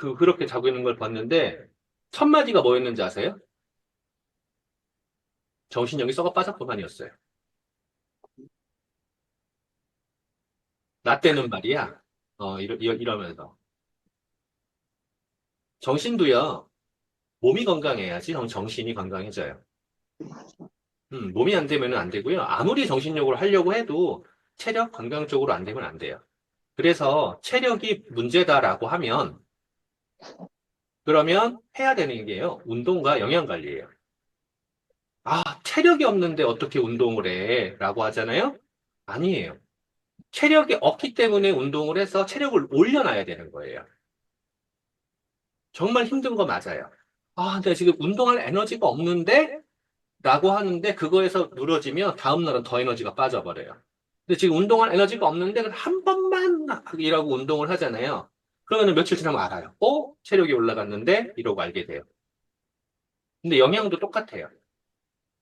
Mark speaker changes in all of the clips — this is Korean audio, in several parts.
Speaker 1: 그렇게 자고 있는 걸 봤는데, 첫 마디가 뭐였는지 아세요? 정신력이 썩어 빠졌구만이었어요. 나 때는 말이야. 이러면서. 정신도요, 몸이 건강해야지 정신이 건강해져요. 몸이 안 되면 안 되고요. 아무리 정신력으로 하려고 해도 체력 건강 쪽으로 안 되면 안 돼요. 그래서 체력이 문제다라고 하면, 그러면 해야 되는 게요. 운동과 영양 관리예요. 아, 체력이 없는데 어떻게 운동을 해? 라고 하잖아요? 아니에요. 체력이 없기 때문에 운동을 해서 체력을 올려놔야 되는 거예요. 정말 힘든 거 맞아요. 아, 내가 지금 운동할 에너지가 없는데? 라고 하는데 그거에서 누러지면 다음날은 더 에너지가 빠져버려요. 근데 지금 운동할 에너지가 없는데 한 번만 이라고 운동을 하잖아요. 그러면 며칠 지나면 알아요. 체력이 올라갔는데? 이러고 알게 돼요. 근데 영양도 똑같아요.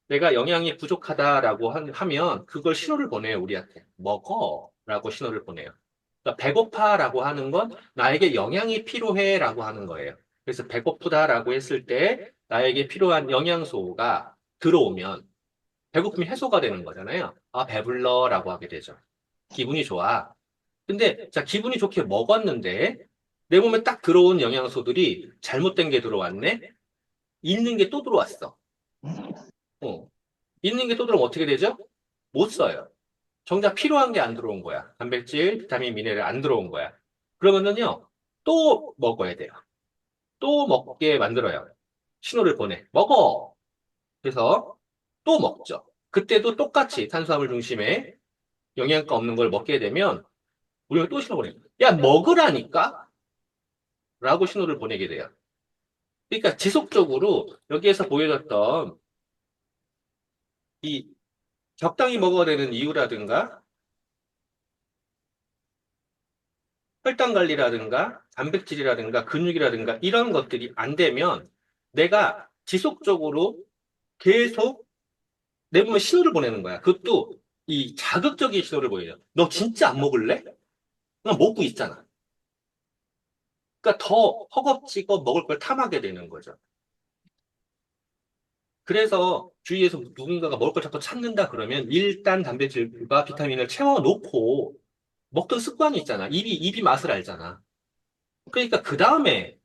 Speaker 1: 내가 영양이 부족하다라고 하면 그걸 신호를 보내요, 우리한테. 먹어. 라고 신호를 보내요. 그러니까 배고파라고 하는 건 나에게 영양이 필요해라고 하는 거예요. 그래서 배고프다라고 했을 때 나에게 필요한 영양소가 들어오면 배고픔이 해소가 되는 거잖아요. 아, 배불러라고 하게 되죠. 기분이 좋아. 근데 자, 기분이 좋게 먹었는데 내 몸에 딱 들어온 영양소들이 잘못된 게 들어왔네? 있는 게 또 들어왔어. 어. 있는 게 또 들어오면 어떻게 되죠? 못 써요. 정작 필요한 게 안 들어온 거야. 단백질, 비타민, 미네랄 안 들어온 거야. 그러면은요, 또 먹어야 돼요. 또 먹게 만들어요. 신호를 보내. 먹어! 그래서 또 먹죠. 그때도 똑같이 탄수화물 중심의 영양가 없는 걸 먹게 되면 우리가 또 신호 보내요. 야, 먹으라니까? 라고 신호를 보내게 돼요. 그러니까 지속적으로 여기에서 보여줬던 이 적당히 먹어야 되는 이유라든가 혈당 관리라든가 단백질이라든가 근육이라든가 이런 것들이 안 되면 내가 지속적으로 계속 내 몸에 신호를 보내는 거야. 그것도 이 자극적인 신호를 보여요. 너 진짜 안 먹을래? 난 먹고 있잖아. 그러니까 더 허겁지겁 먹을 걸 탐하게 되는 거죠. 그래서 주위에서 누군가가 먹을 걸 자꾸 찾는다 그러면 일단 단백질과 비타민을 채워놓고 먹던 습관이 있잖아. 입이 맛을 알잖아. 그러니까 그 다음에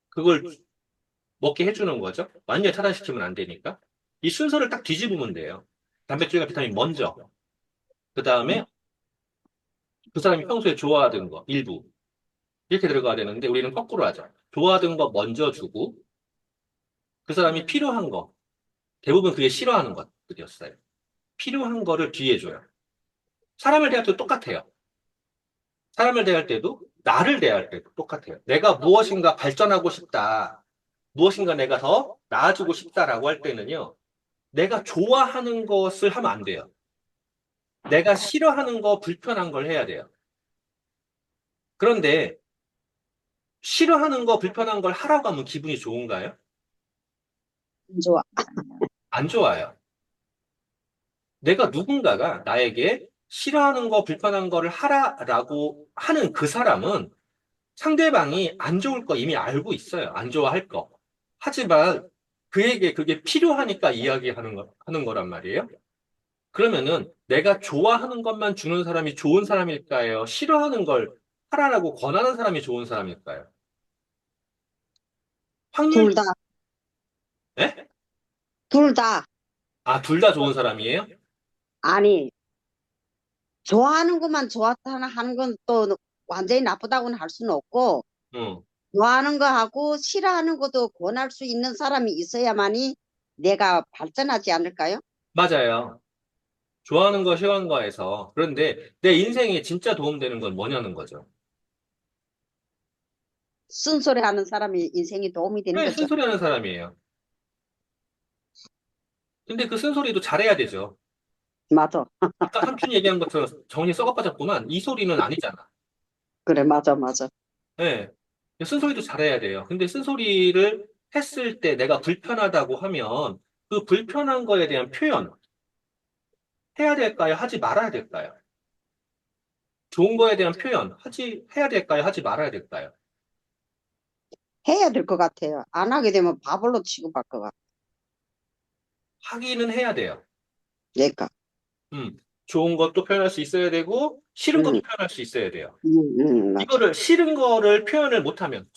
Speaker 1: 그걸 먹게 해주는 거죠. 완전히 차단시키면 안 되니까. 이 순서를 딱 뒤집으면 돼요. 단백질과 비타민 먼저. 그 다음에 그 사람이 평소에 좋아하던 거, 일부. 이렇게 들어가야 되는데 우리는 거꾸로 하죠. 좋아하던 거 먼저 주고 그 사람이 필요한 거, 대부분 그게 싫어하는 것들이었어요. 필요한 거를 뒤에 줘요. 사람을 대할 때도 똑같아요. 사람을 대할 때도 나를 대할 때도 똑같아요. 내가 무엇인가 발전하고 싶다. 무엇인가 내가 더 나아지고 싶다라고 할 때는요. 내가 좋아하는 것을 하면 안 돼요. 내가 싫어하는 거, 불편한 걸 해야 돼요. 그런데 싫어하는 거, 불편한 걸 하라고 하면 기분이 좋은가요?
Speaker 2: 안 좋아.
Speaker 1: 안 좋아요. 내가 누군가가 나에게 싫어하는 거, 불편한 거를 하라라고 하는 그 사람은 상대방이 안 좋을 거 이미 알고 있어요. 안 좋아할 거. 하지만 그에게 그게 필요하니까 하는 거란 말이에요. 그러면은 내가 좋아하는 것만 주는 사람이 좋은 사람일까요? 싫어하는 걸 하라라고 권하는 사람이 좋은 사람일까요? 확률,
Speaker 2: 둘 다,
Speaker 1: 예?
Speaker 2: 둘 다.
Speaker 1: 아, 둘 다 좋은 사람이에요?
Speaker 2: 아니, 좋아하는 것만 좋았다 하는 건 또 완전히 나쁘다고는 할 수는 없고,
Speaker 1: 응,
Speaker 2: 좋아하는 거 하고 싫어하는 것도 권할 수 있는 사람이 있어야만이 내가 발전하지 않을까요?
Speaker 1: 맞아요. 좋아하는 거, 싫어하는 거에서. 그런데 내 인생에 진짜 도움되는 건 뭐냐는 거죠.
Speaker 2: 쓴소리 하는 사람이 인생에 도움이 되는
Speaker 1: 왜
Speaker 2: 거죠.
Speaker 1: 쓴소리 하는 사람이에요? 근데 그 쓴소리도 잘해야 되죠.
Speaker 2: 맞아.
Speaker 1: 아까 삼촌이 얘기한 것처럼 정신이 썩어 빠졌구만. 이 소리는 아니잖아.
Speaker 2: 그래, 맞아, 맞아.
Speaker 1: 예. 쓴소리도 잘해야 돼요. 근데 쓴소리를 했을 때 내가 불편하다고 하면 그 불편한 거에 대한 표현 해야 될까요? 하지 말아야 될까요? 좋은 거에 대한 표현 해야 될까요? 하지 말아야 될까요?
Speaker 2: 해야 될 것 같아요. 안 하게 되면 바보로 취급할 것 같아요.
Speaker 1: 하기는 해야 돼요.
Speaker 2: 그러니까.
Speaker 1: 음, 좋은 것도 표현할 수 있어야 되고, 싫은 것도
Speaker 2: 음,
Speaker 1: 표현할 수 있어야 돼요.
Speaker 2: 맞아.
Speaker 1: 이거를 싫은 거를 표현을 못하면,
Speaker 2: 음,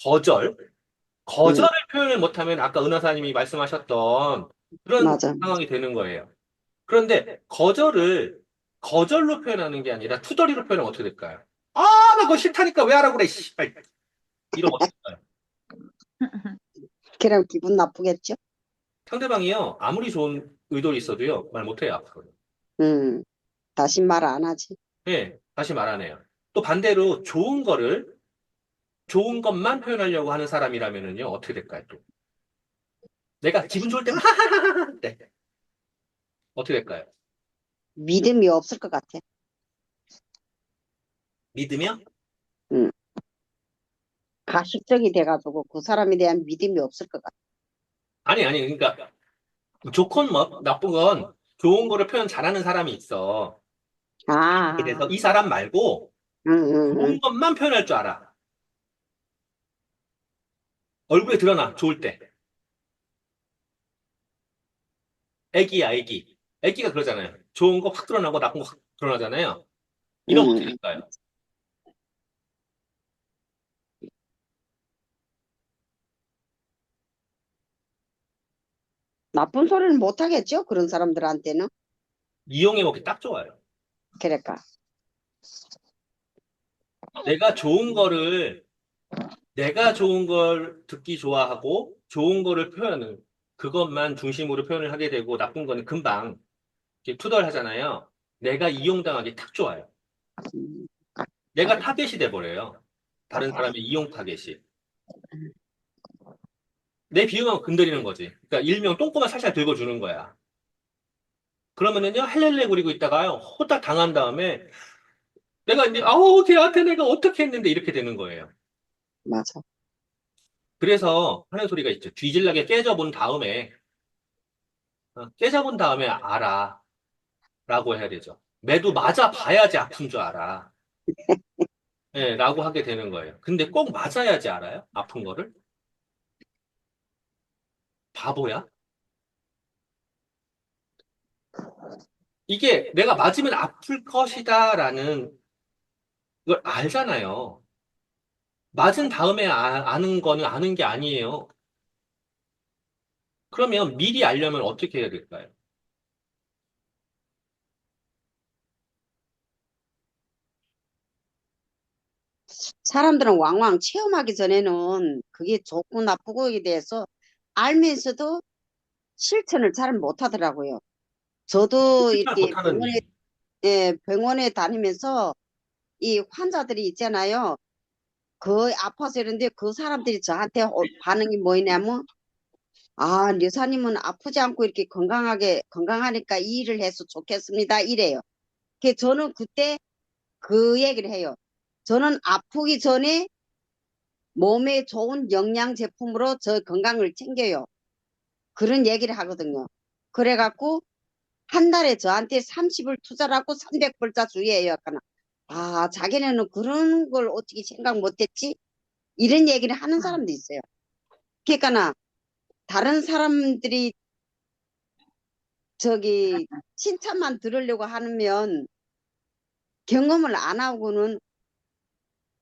Speaker 1: 거절을 표현을 못하면 아까 은하사님이 말씀하셨던 그런
Speaker 2: 맞아.
Speaker 1: 상황이 되는 거예요. 그런데 거절로 표현하는 게 아니라 투덜이로 표현하면 어떻게 될까요? 아, 나 그거 싫다니까 왜 하라고 그래, 씨발. 이러면 어떻게 될까요?
Speaker 2: 그럼 기분 나쁘겠죠?
Speaker 1: 상대방이요, 아무리 좋은 의도를 있어도요, 말 못해요, 앞으로.
Speaker 2: 음, 다시 말 안 하지.
Speaker 1: 예, 다시 말하네요. 또 반대로 좋은 것만 표현하려고 하는 사람이라면은요, 어떻게 될까요, 또? 내가 기분 좋을 때만 하하하하! 네. 어떻게 될까요?
Speaker 2: 믿음이 없을 것 같아.
Speaker 1: 믿으며?
Speaker 2: 음, 가식적이 돼가지고 그 사람에 대한 믿음이 없을 것 같아.
Speaker 1: 아니, 그러니까, 좋건 뭐, 나쁜 건 좋은 거를 표현 잘하는 사람이 있어.
Speaker 2: 아,
Speaker 1: 그래서 이 사람 말고
Speaker 2: 응, 응, 응.
Speaker 1: 좋은 것만 표현할 줄 알아. 얼굴에 드러나, 좋을 때. 애기야, 애기. 애기가 그러잖아요. 좋은 거 확 드러나고 나쁜 거 확 드러나잖아요. 이러면 어떻게
Speaker 2: 응.
Speaker 1: 될까요?
Speaker 2: 나쁜 소리는 못 하겠죠? 그런 사람들한테는.
Speaker 1: 이용해 먹기 딱 좋아요.
Speaker 2: 그러니까.
Speaker 1: 내가 좋은 거를, 내가 좋은 걸 듣기 좋아하고, 좋은 거를 그것만 중심으로 표현을 하게 되고, 나쁜 거는 금방 이렇게 투덜하잖아요. 내가 이용당하기 딱 좋아요.
Speaker 2: 음,
Speaker 1: 내가 타겟이 돼버려요. 다른 사람의 이용 타겟이. 내 비용하고 건드리는 거지. 그러니까 일명 똥꼬만 살살 긁어주는 거야. 그러면은요, 헬렐레 거리고 있다가요, 호딱 당한 다음에, 내가 이제, 아우, 걔한테 내가 어떻게 했는데 이렇게 되는 거예요.
Speaker 2: 맞아.
Speaker 1: 그래서 하는 소리가 있죠. 뒤질나게 깨져본 다음에, 깨져본 다음에 알아. 라고 해야 되죠. 매도 맞아 봐야지 아픈 줄 알아. 예, 라고 하게 되는 거예요. 근데 꼭 맞아야지 알아요? 아픈 거를? 바보야? 이게 내가 맞으면 아플 것이다라는 걸 알잖아요. 맞은 다음에 아는 거는 아는 게 아니에요. 그러면 미리 알려면 어떻게 해야 될까요?
Speaker 2: 사람들은 왕왕 체험하기 전에는 그게 좋고 나쁘고에 대해서 알면서도 실천을 잘 못하더라고요. 저도
Speaker 1: 실천
Speaker 2: 이렇게
Speaker 1: 못하는 이유.
Speaker 2: 병원에 다니면서 이 환자들이 있잖아요. 그 아파서 이런데 그 사람들이 저한테 반응이 뭐냐면 아, 여사님은 아프지 않고 이렇게 건강하니까 이 일을 해서 좋겠습니다. 이래요. 저는 그때 그 얘기를 해요. 저는 아프기 전에 몸에 좋은 영양 제품으로 저 건강을 챙겨요. 그런 얘기를 하거든요. 그래갖고 한 달에 저한테 30을 투자하고 300불자 주의해요. 약간 아, 자기네는 그런 걸 어떻게 생각 못했지? 이런 얘기를 하는 사람도 있어요. 그러니까 다른 사람들이 저기 칭찬만 들으려고 하면 경험을 안 하고는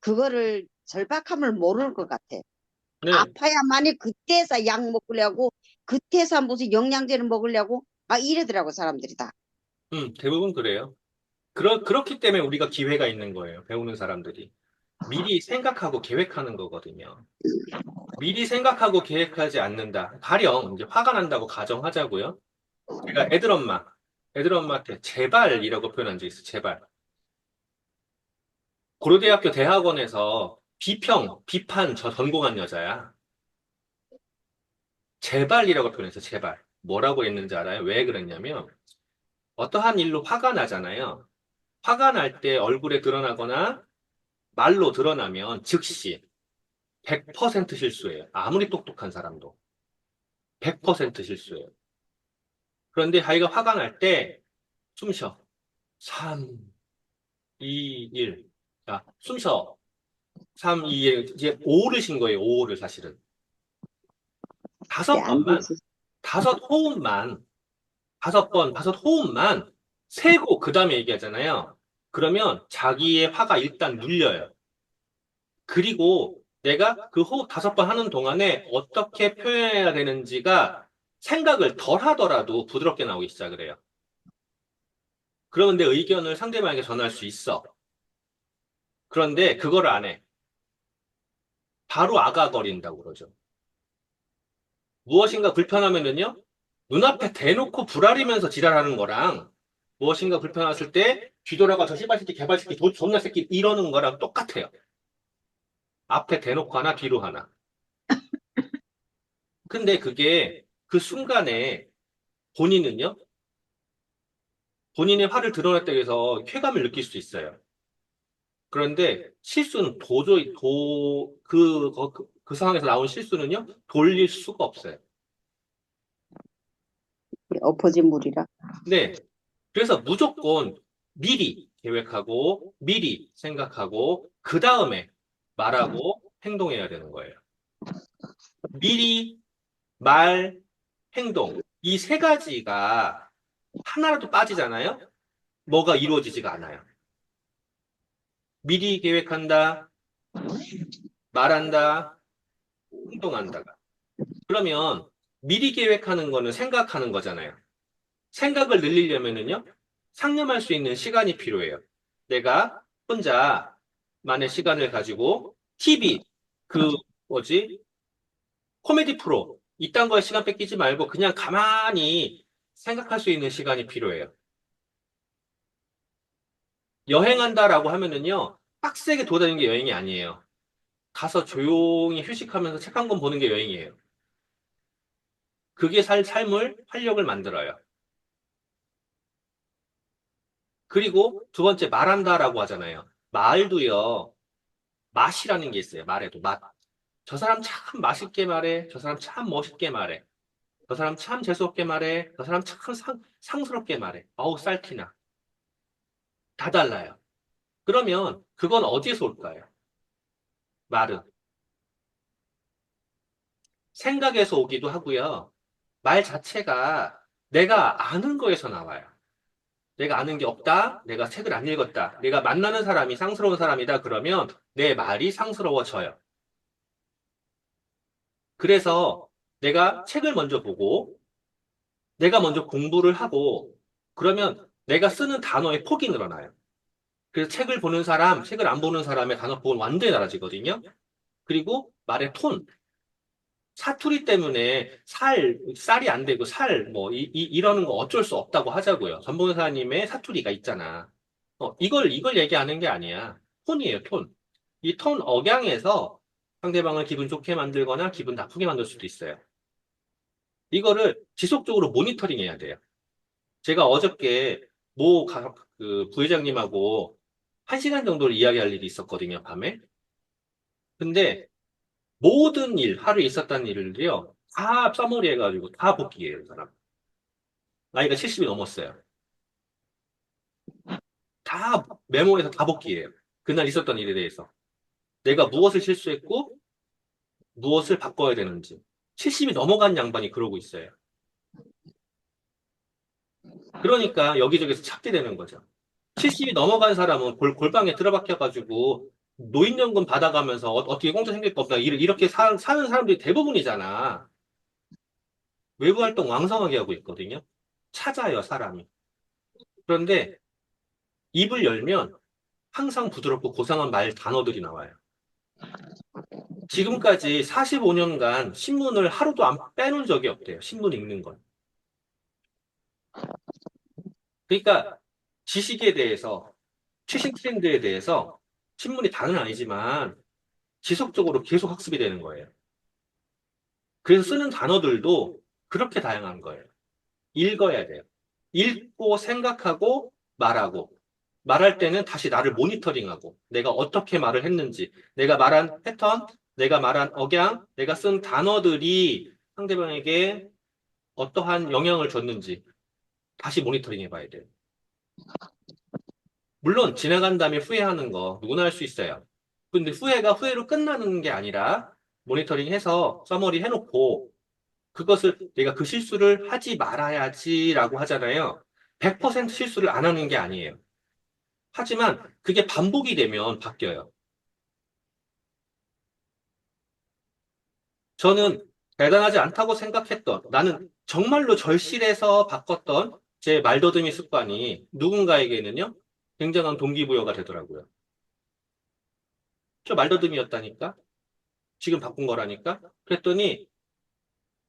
Speaker 2: 그거를 절박함을 모를 것 같아.
Speaker 1: 네,
Speaker 2: 아파야만이 그때서 약 먹으려고 그때서 무슨 영양제를 먹으려고 막 이러더라고 사람들이 다.
Speaker 1: 대부분 그래요. 그렇기 때문에 우리가 기회가 있는 거예요. 배우는 사람들이. 미리 생각하고 계획하는 거거든요. 미리 생각하고 계획하지 않는다. 가령 이제 화가 난다고 가정하자고요. 제가 애들 엄마한테 제발이라고 표현한 적 있어요. 제발. 고려대학교 대학원에서 비판 저 전공한 여자야. 제발이라고 표현해서 제발. 뭐라고 했는지 알아요? 왜 그랬냐면 어떠한 일로 화가 나잖아요. 화가 날 때 얼굴에 드러나거나 말로 드러나면 즉시 100% 실수예요. 아무리 똑똑한 사람도 100% 실수예요. 그런데 자기가 화가 날 때 숨 쉬어. 3, 2, 1. 자, 숨 쉬어. 3, 2, 1. 이제 5를 신 거예요. 5를 사실은.
Speaker 2: 그게
Speaker 1: 다섯
Speaker 2: 안
Speaker 1: 번만,
Speaker 2: 되지.
Speaker 1: 다섯 호흡만, 다섯 번, 다섯 호흡만 세고 그 다음에 얘기하잖아요. 그러면 자기의 화가 일단 눌려요. 그리고 내가 그 호흡 다섯 번 하는 동안에 어떻게 표현해야 되는지가 생각을 덜 하더라도 부드럽게 나오기 시작을 해요. 그러면 내 의견을 상대방에게 전할 수 있어. 그런데 그거를 안 해. 바로 아가거린다고 그러죠. 무엇인가 불편하면은요, 눈앞에 대놓고 불아리면서 지랄하는 거랑 무엇인가 불편했을 때 뒤돌아가 저 씨발새끼 개발새끼 존나 새끼 이러는 거랑 똑같아요. 앞에 대놓고 하나 뒤로 하나. 근데 그게 그 순간에 본인은요, 본인의 화를 드러냈다고 해서 쾌감을 느낄 수 있어요. 그런데 실수는 도저히 그 상황에서 나온 실수는요, 돌릴 수가 없어요.
Speaker 2: 엎어진 물이라.
Speaker 1: 네. 그래서 무조건 미리 계획하고, 미리 생각하고, 그 다음에 말하고 행동해야 되는 거예요. 미리, 말, 행동. 이 세 가지가 하나라도 빠지잖아요? 뭐가 이루어지지가 않아요. 미리 계획한다, 말한다, 행동한다가. 그러면 미리 계획하는 거는 생각하는 거잖아요. 생각을 늘리려면은요, 상념할 수 있는 시간이 필요해요. 내가 혼자만의 시간을 가지고 TV, 그, 뭐지, 코미디 프로, 이딴 거에 시간 뺏기지 말고 그냥 가만히 생각할 수 있는 시간이 필요해요. 여행한다라고 하면은요, 빡세게 돌아다니는 게 여행이 아니에요. 가서 조용히 휴식하면서 책 한 권 보는 게 여행이에요. 그게 삶을, 활력을 만들어요. 그리고 두 번째, 말한다라고 하잖아요. 말도요, 맛이라는 게 있어요. 말에도 맛. 저 사람 참 맛있게 말해. 저 사람 참 멋있게 말해. 저 사람 참 재수없게 말해. 저 사람 참 상스럽게 말해. 어우, 쌀티나. 다 달라요. 그러면 그건 어디에서 올까요? 말은. 생각에서 오기도 하고요. 말 자체가 내가 아는 거에서 나와요. 내가 아는 게 없다. 내가 책을 안 읽었다. 내가 만나는 사람이 상스러운 사람이다. 그러면 내 말이 상스러워져요. 그래서 내가 책을 먼저 보고 내가 먼저 공부를 하고 그러면 내가 쓰는 단어의 폭이 늘어나요. 그래서 책을 보는 사람, 책을 안 보는 사람의 단어 폭은 완전히 달라지거든요. 그리고 말의 톤, 사투리 때문에 쌀이 안 되고 뭐, 이러는 거 어쩔 수 없다고 하자고요. 전봉사님의 사투리가 있잖아. 이걸 얘기하는 게 아니야. 톤이에요, 톤. 이 톤 억양에서 상대방을 기분 좋게 만들거나 기분 나쁘게 만들 수도 있어요. 이거를 지속적으로 모니터링 해야 돼요. 제가 어저께 그 부회장님하고 1시간 정도를 이야기할 일이 있었거든요, 밤에. 근데 모든 하루에 있었던 일을요, 다 써머리 해가지고 다 복기해요, 이 사람. 나이가 70이 넘었어요. 다 메모해서 다 복기해요. 그날 있었던 일에 대해서. 내가 무엇을 실수했고, 무엇을 바꿔야 되는지. 70이 넘어간 양반이 그러고 있어요. 그러니까 여기저기서 찾게 되는 거죠. 70이 넘어간 사람은 골방에 들어박혀가지고 노인연금 받아가면서 떻게 공짜 생길 거 없나 이렇게 사는 사람들이 대부분이잖아. 외부 활동 왕성하게 하고 있거든요. 찾아요, 사람이. 그런데 입을 열면 항상 부드럽고 고상한 말 단어들이 나와요. 지금까지 45년간 신문을 하루도 안 빼놓은 적이 없대요. 신문 읽는 건. 그러니까 지식에 대해서, 최신 트렌드에 대해서 신문이 다는 아니지만 지속적으로 계속 학습이 되는 거예요. 그래서 쓰는 단어들도 그렇게 다양한 거예요. 읽어야 돼요. 읽고 생각하고 말하고 말할 때는 다시 나를 모니터링하고 내가 어떻게 말을 했는지 내가 말한 패턴, 내가 말한 억양, 내가 쓴 단어들이 상대방에게 어떠한 영향을 줬는지 다시 모니터링 해봐야 돼요. 물론 지나간 다음에 후회하는 거 누구나 할 수 있어요. 근데 후회가 후회로 끝나는 게 아니라 모니터링 해서 서머리 해놓고 그것을 내가 그 실수를 하지 말아야지라고 하잖아요. 100% 실수를 안 하는 게 아니에요. 하지만 그게 반복이 되면 바뀌어요. 저는 대단하지 않다고 생각했던, 나는 정말로 절실해서 바꿨던 제 말더듬이 습관이 누군가에게는요, 굉장한 동기부여가 되더라고요. 저 말더듬이었다니까? 지금 바꾼 거라니까? 그랬더니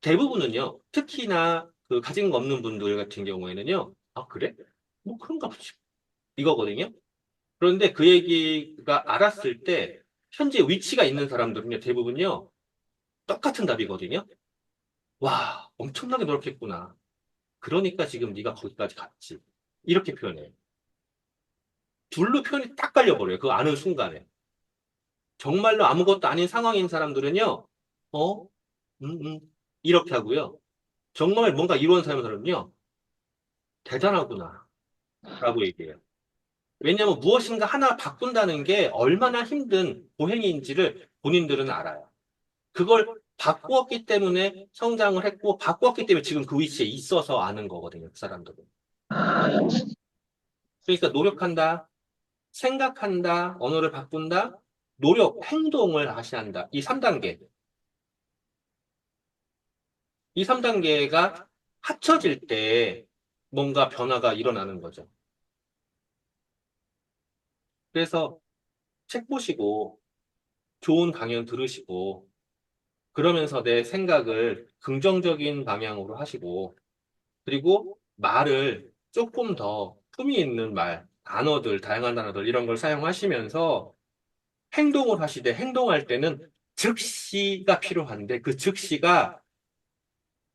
Speaker 1: 대부분은요, 특히나 그 가진 거 없는 분들 같은 경우에는요, 아, 그래? 뭐 그런가 보지. 이거거든요. 그런데 그 얘기가 알았을 때, 현재 위치가 있는 사람들은요, 대부분요, 똑같은 답이거든요. 와, 엄청나게 노력했구나. 그러니까 지금 네가 거기까지 갔지. 이렇게 표현해요. 둘로 표현이 딱 갈려버려요. 그거 아는 순간에. 정말로 아무것도 아닌 상황인 사람들은요, 어? 음, 음. 이렇게 하고요. 정말 뭔가 이루는 사람들은요, 대단하구나. 라고 얘기해요. 왜냐하면 무엇인가 하나 바꾼다는 게 얼마나 힘든 고행인지를 본인들은 알아요. 그걸 바꾸었기 때문에 성장을 했고, 바꾸었기 때문에 지금 그 위치에 있어서 아는 거거든요, 그 사람들은. 그러니까 노력한다, 생각한다, 언어를 바꾼다, 노력, 행동을 다시 한다. 이 3단계. 이 3단계가 합쳐질 때 뭔가 변화가 일어나는 거죠. 그래서 책 보시고, 좋은 강연 들으시고, 그러면서 내 생각을 긍정적인 방향으로 하시고, 그리고 말을 조금 더 품위 있는 말, 단어들, 다양한 단어들, 이런 걸 사용하시면서 행동을 하시되, 행동할 때는 즉시가 필요한데, 그 즉시가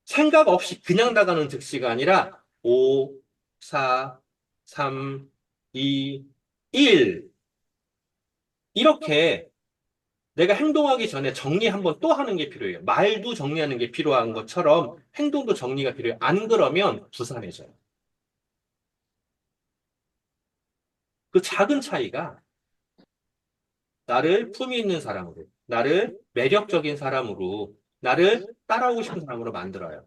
Speaker 1: 생각 없이 그냥 나가는 즉시가 아니라 5, 4, 3, 2, 1 이렇게 내가 행동하기 전에 정리 한번 또 하는 게 필요해요. 말도 정리하는 게 필요한 것처럼 행동도 정리가 필요해요. 안 그러면 부산해져요. 그 작은 차이가 나를 품위 있는 사람으로, 나를 매력적인 사람으로, 나를 따라오고 싶은 사람으로 만들어요.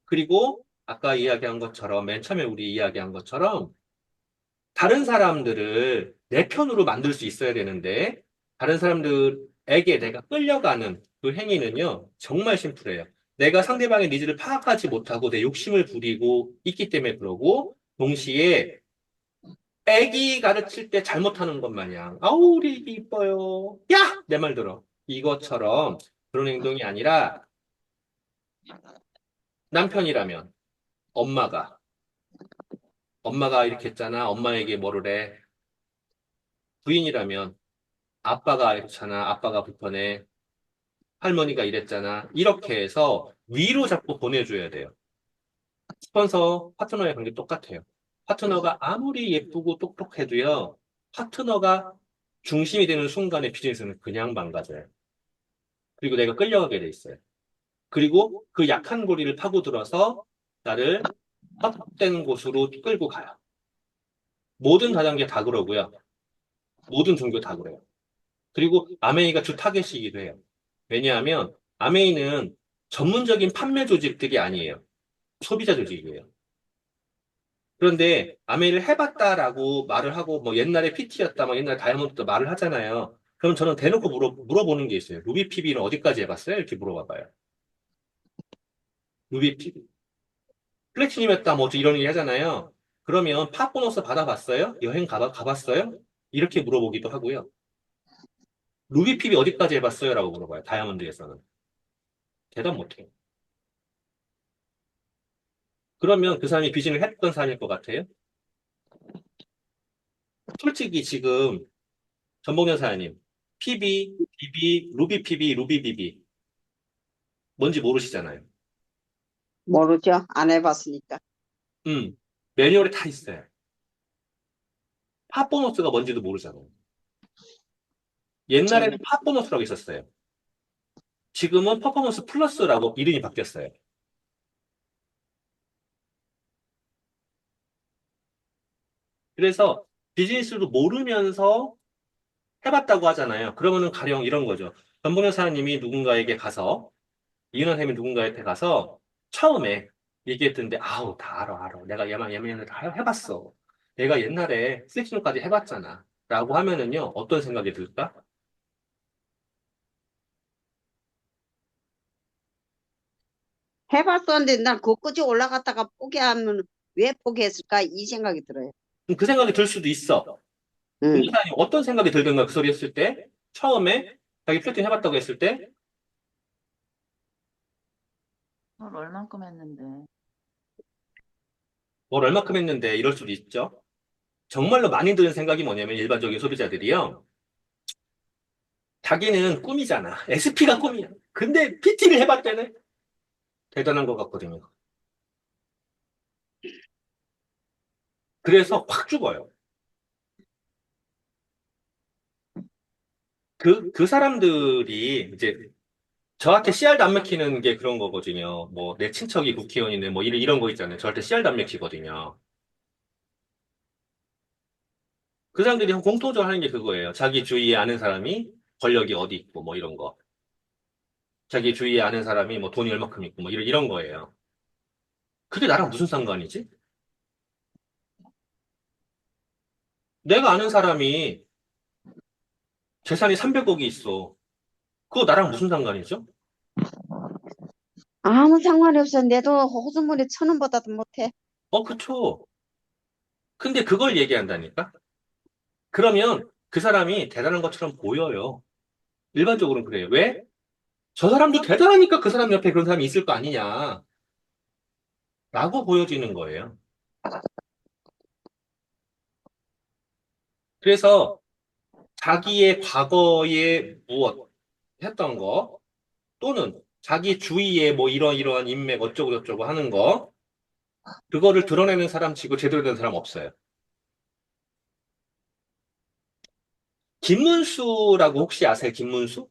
Speaker 1: 그리고 아까 이야기한 것처럼, 맨 처음에 우리 이야기한 것처럼 다른 사람들을 내 편으로 만들 수 있어야 되는데, 다른 사람들에게 내가 끌려가는 그 행위는요, 정말 심플해요. 내가 상대방의 니즈를 파악하지 못하고 내 욕심을 부리고 있기 때문에 그러고, 동시에 애기 가르칠 때 잘못하는 것 마냥, 아우, 우리 애기 이뻐요. 야! 내 말 들어. 이것처럼 그런 행동이 아니라, 남편이라면, 엄마가, 엄마가 이렇게 했잖아. 엄마에게 뭐를 해. 부인이라면, 아빠가 이렇잖아. 아빠가 불편해. 할머니가 이랬잖아. 이렇게 해서 위로 자꾸 보내줘야 돼요. 스폰서, 파트너의 관계 똑같아요. 파트너가 아무리 예쁘고 똑똑해도요, 파트너가 중심이 되는 순간에 비즈니스는 그냥 망가져요. 그리고 내가 끌려가게 돼 있어요. 그리고 그 약한 고리를 파고들어서 나를 헛된 곳으로 끌고 가요. 모든 다단계 다 그러고요. 모든 종교 다 그래요. 그리고 아메이가 주 타겟이기도 해요. 왜냐하면 아메이는 전문적인 판매 조직들이 아니에요. 소비자 조직이에요. 그런데 아메이를 해봤다라고 말을 하고 뭐 옛날에 PT였다, 뭐 옛날에 다이아몬드다 말을 하잖아요. 그럼 저는 대놓고 물어보는 게 있어요. 루비 PB는 어디까지 해봤어요? 이렇게 물어봐봐요. 루비 PB. 플래티늄이었다, 뭐 이런 얘기 하잖아요. 그러면 팝 보너스 받아봤어요? 여행 가봤어요? 이렇게 물어보기도 하고요. 루비 PB 어디까지 해봤어요? 라고 물어봐요. 다이아몬드에서는. 대답 못해요. 그러면 그 사람이 비즈니스를 했던 사람일 것 같아요? 솔직히 지금 전봉현 사장님, PB, BB, 루비 PB, 루비 BB 뭔지 모르시잖아요.
Speaker 2: 모르죠? 안 해봤으니까.
Speaker 1: 음, 매뉴얼에 다 있어요. 팝보너스가 뭔지도 모르잖아요. 옛날에는
Speaker 2: 저는
Speaker 1: 팝보너스라고 있었어요. 지금은 퍼포먼스 플러스라고 이름이 바뀌었어요. 그래서 비즈니스도 모르면서 해봤다고 하잖아요. 그러면은 가령 이런 거죠. 전봉현 사장님이 누군가에게 가서 이은하 쌤이 누군가한테 가서 처음에 얘기했던데, 아우, 다 알아. 내가 얘만 다 해봤어. 내가 옛날에 섹시노까지 해봤잖아. 라고 하면은요, 어떤 생각이 들까?
Speaker 2: 해봤었는데 난 그까지 올라갔다가 포기하면 왜 포기했을까? 이 생각이 들어요.
Speaker 1: 그 생각이 들 수도 있어.
Speaker 2: 응.
Speaker 1: 은하사님 어떤 생각이 들던가 그 소리 했을 때? 처음에 자기 플러팅 해봤다고 했을 때?
Speaker 3: 그걸 얼만큼 했는데.
Speaker 1: 뭘 얼마큼 했는데 이럴 수도 있죠. 정말로 많이 드는 생각이 뭐냐면 일반적인 소비자들이요. 자기는 꿈이잖아. SP가 꿈이야. 근데 PT를 해봤다는 대단한 것 같거든요. 그래서 확 죽어요. 그 사람들이 이제 저한테 씨알도 안 맥히는 게 그런 거거든요. 뭐 내 친척이 국회의원이네 뭐 이런 거 있잖아요. 저한테 씨알도 안 맥히거든요. 그 사람들이 공통적으로 하는 게 그거예요. 자기 주위에 아는 사람이 권력이 어디 있고 뭐 이런 거. 자기 주위에 아는 사람이 뭐 돈이 얼마큼 있고 뭐 이런 거예요. 그게 나랑 무슨 상관이지? 내가 아는 사람이 재산이 300억이 있어. 그거 나랑 무슨 상관이죠?
Speaker 2: 아무 상관이 없어. 내도 호수문에 1,000원보다도 못해.
Speaker 1: 그쵸. 근데 그걸 얘기한다니까? 그러면 그 사람이 대단한 것처럼 보여요. 일반적으로는 그래요. 왜? 저 사람도 대단하니까 그 사람 옆에 그런 사람이 있을 거 아니냐. 라고 보여지는 거예요. 그래서 자기의 과거에 무엇 했던 거, 또는 자기 주위에 뭐 이러이러한 인맥 어쩌고 저쩌고 하는 거, 그거를 드러내는 사람 치고 제대로 된 사람 없어요. 김문수라고 혹시 아세요? 김문수?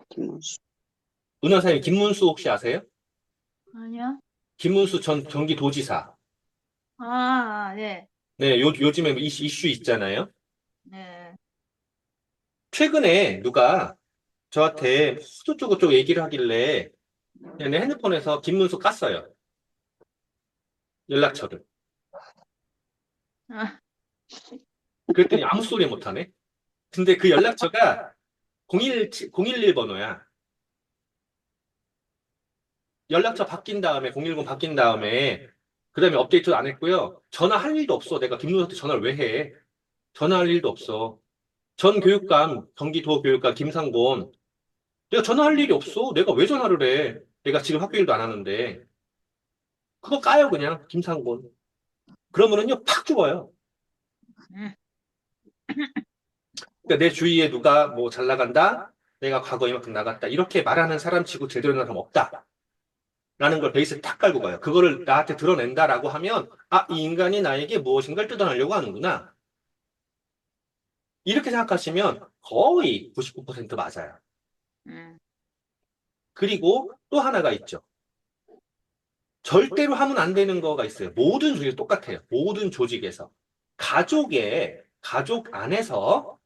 Speaker 2: 김문수.
Speaker 1: 은하사님 김문수 혹시 아세요?
Speaker 3: 아니야?
Speaker 1: 김문수 전 경기도지사.
Speaker 3: 예.
Speaker 1: 네, 요즘에 뭐 이슈 있잖아요.
Speaker 3: 네.
Speaker 1: 최근에 누가 저한테 어쩌고저쩌고 얘기를 하길래 그냥 내 핸드폰에서 김문수 깠어요. 연락처를.
Speaker 3: 아,
Speaker 1: 그랬더니 아무 소리 못하네. 근데 그 연락처가 011 번호야. 연락처 바뀐 다음에 010 바뀐 다음에 그다음에 업데이트 안 했고요. 전화할 일도 없어. 내가 김문수한테 전화를 왜 해? 전화할 일도 없어. 전 교육감, 경기도 교육감 김상곤. 내가 전화할 일이 없어. 내가 왜 전화를 해? 내가 지금 학교 일도 안 하는데. 그거 까요, 그냥, 김상곤. 그러면은요, 팍 죽어요.
Speaker 3: 음,
Speaker 1: 그러니까 내 주위에 누가 뭐 잘 나간다? 내가 과거에 이만큼 나갔다. 이렇게 말하는 사람 치고 제대로 된 사람 없다. 라는 걸 베이스에 탁 깔고 가요. 그거를 나한테 드러낸다라고 하면, 아, 이 인간이 나에게 무엇인가를 뜯어내려고 하는구나. 이렇게 생각하시면 거의 99% 맞아요.
Speaker 3: 음,
Speaker 1: 그리고 또 하나가 있죠. 절대로 하면 안 되는 거가 있어요. 모든 조직 똑같아요. 모든 조직에서. 가족 안에서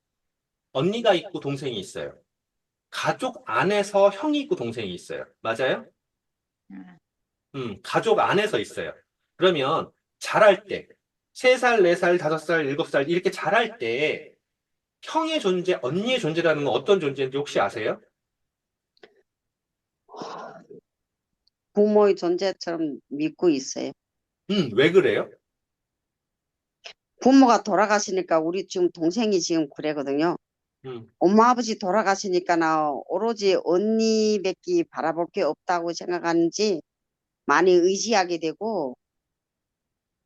Speaker 1: 언니가 있고 동생이 있어요. 가족 안에서 형이 있고 동생이 있어요. 맞아요?
Speaker 3: 음,
Speaker 1: 가족 안에서 있어요. 그러면 자랄 때, 3살, 4살, 5살, 7살 이렇게 자랄 때 형의 존재, 언니의 존재라는 건 어떤 존재인지 혹시 아세요?
Speaker 2: 부모의 존재처럼 믿고 있어요.
Speaker 1: 왜 그래요?
Speaker 2: 부모가 돌아가시니까 우리 지금 동생이 지금 그래거든요.
Speaker 1: 음,
Speaker 2: 엄마 아버지 돌아가시니까 나 오로지 언니밖에 바라볼 게 없다고 생각하는지 많이 의지하게 되고